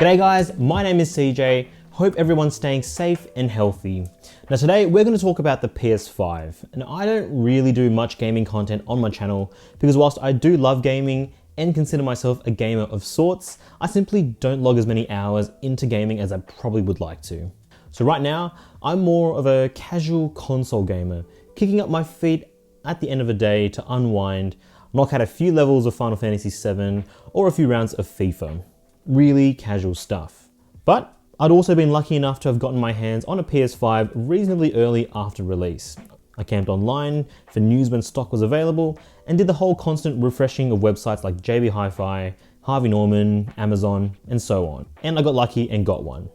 G'day guys, my name is CJ. Hope everyone's staying safe and healthy. Now today we're going to talk about the PS5. And I don't really do much gaming content on my channel because whilst I do love gaming and consider myself a gamer of sorts, I simply don't log as many hours into gaming as I probably would like to. So right now, I'm more of a casual console gamer, kicking up my feet at the end of a day to unwind, knock out a few levels of Final Fantasy VII or a few rounds of FIFA. Really casual stuff. But I'd also been lucky enough to have gotten my hands on a PS5 reasonably early after release. I camped online for news when stock was available and did the whole constant refreshing of websites like JB Hi-Fi, Harvey Norman, Amazon, and so on. And I got lucky and got one.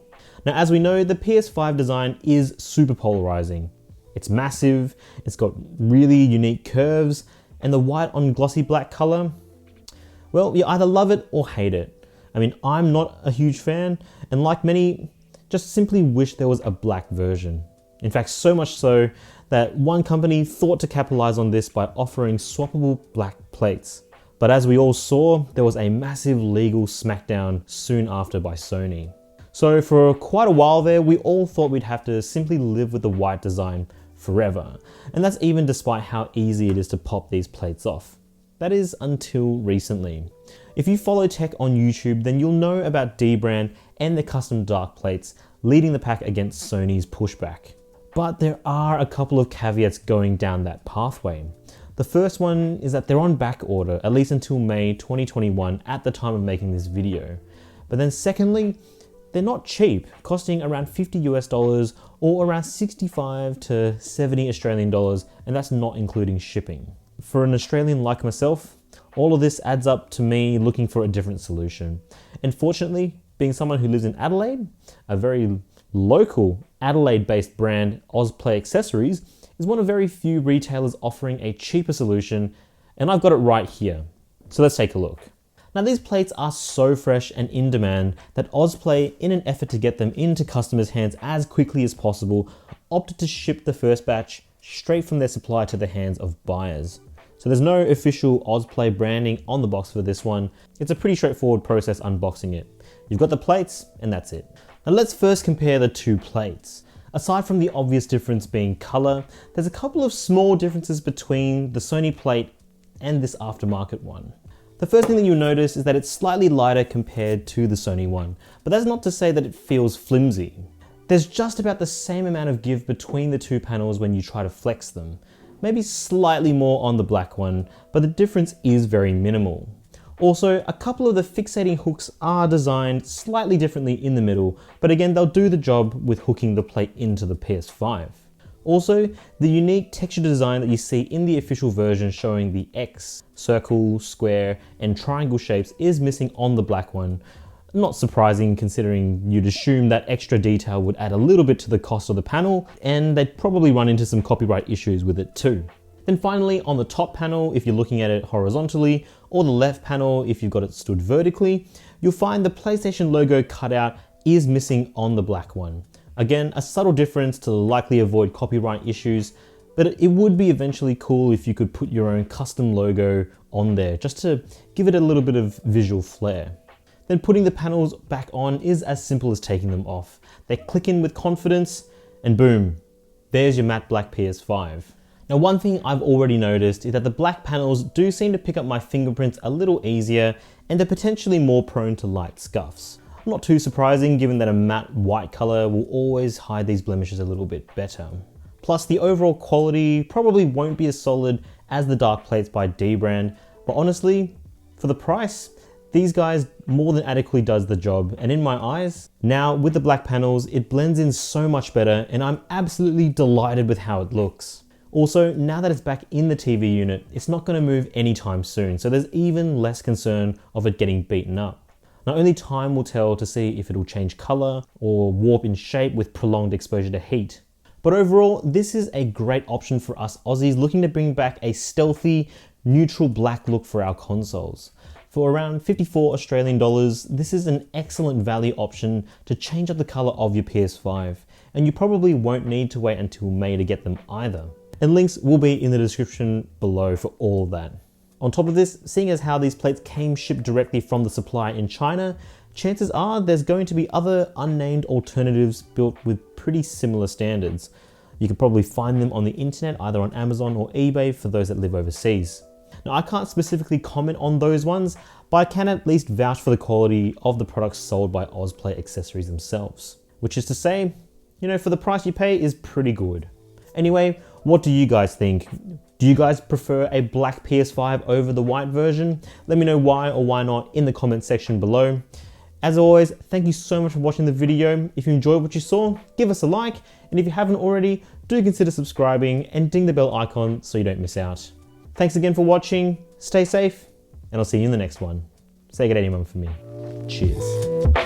Now, as we know, the PS5 design is super polarizing. It's massive, it's got really unique curves, and the white on glossy black color, well, you either love it or hate it. I mean, I'm not a huge fan, and like many, just simply wish there was a black version. In fact, so much so that one company thought to capitalize on this by offering swappable black plates. But as we all saw, there was a massive legal smackdown soon after by Sony. So for quite a while there, we all thought we'd have to simply live with the white design forever. And that's even despite how easy it is to pop these plates off. That is until recently. If you follow tech on YouTube, then you'll know about dBrand and the custom dark plates leading the pack against Sony's pushback. But there are a couple of caveats going down that pathway. The first one is that they're on back order, at least until May 2021 at the time of making this video. But then secondly, they're not cheap, costing around $50 or around 65 to 70 Australian dollars, and that's not including shipping. For an Australian like myself, all of this adds up to me looking for a different solution. And fortunately, being someone who lives in Adelaide, a very local Adelaide-based brand, OzPlay Accessories, is one of very few retailers offering a cheaper solution, and I've got it right here. So let's take a look. Now these plates are so fresh and in demand that OzPlay, in an effort to get them into customers' hands as quickly as possible, opted to ship the first batch straight from their supplier to the hands of buyers. So there's no official OzPlay branding on the box for this one. It's a pretty straightforward process unboxing it. You've got the plates and that's it. Now let's first compare the two plates. Aside from the obvious difference being color, there's a couple of small differences between the Sony plate and this aftermarket one. The first thing that you'll notice is that it's slightly lighter compared to the Sony one, but that's not to say that it feels flimsy. There's just about the same amount of give between the two panels when you try to flex them. Maybe slightly more on the black one, but the difference is very minimal. Also, a couple of the fixating hooks are designed slightly differently in the middle, but again, they'll do the job with hooking the plate into the PS5. Also, the unique texture design that you see in the official version showing the X, circle, square, and triangle shapes is missing on the black one. Not surprising considering you'd assume that extra detail would add a little bit to the cost of the panel, and they'd probably run into some copyright issues with it too. Then finally, on the top panel, if you're looking at it horizontally, or the left panel if you've got it stood vertically, you'll find the PlayStation logo cutout is missing on the black one. Again, a subtle difference to likely avoid copyright issues, but it would be eventually cool if you could put your own custom logo on there, just to give it a little bit of visual flair. Then putting the panels back on is as simple as taking them off. They click in with confidence and boom, there's your matte black PS5. Now one thing I've already noticed is that the black panels do seem to pick up my fingerprints a little easier and they're potentially more prone to light scuffs. Not too surprising given that a matte white color will always hide these blemishes a little bit better. Plus the overall quality probably won't be as solid as the dark plates by dBrand, but honestly, for the price, these guys more than adequately does the job, and in my eyes, now with the black panels, it blends in so much better and I'm absolutely delighted with how it looks. Also, now that it's back in the TV unit, it's not going to move anytime soon, so there's even less concern of it getting beaten up. Now only time will tell to see if it'll change color or warp in shape with prolonged exposure to heat. But overall, this is a great option for us Aussies looking to bring back a stealthy, neutral black look for our consoles. For around 54 Australian dollars, this is an excellent value option to change up the color of your PS5, and you probably won't need to wait until May to get them either. And links will be in the description below for all of that. On top of this, seeing as how these plates came shipped directly from the supplier in China, chances are there's going to be other unnamed alternatives built with pretty similar standards. You can probably find them on the internet, either on Amazon or eBay for those that live overseas. Now, I can't specifically comment on those ones, but I can at least vouch for the quality of the products sold by OzPlay Accessories themselves. Which is to say, you know, for the price you pay is pretty good. Anyway, what do you guys think? Do you guys prefer a black PS5 over the white version? Let me know why or why not in the comment section below. As always, thank you so much for watching the video. If you enjoyed what you saw, give us a like, and if you haven't already, do consider subscribing and ding the bell icon so you don't miss out. Thanks again for watching, stay safe, and I'll see you in the next one. Say good day, mum, for me. Cheers.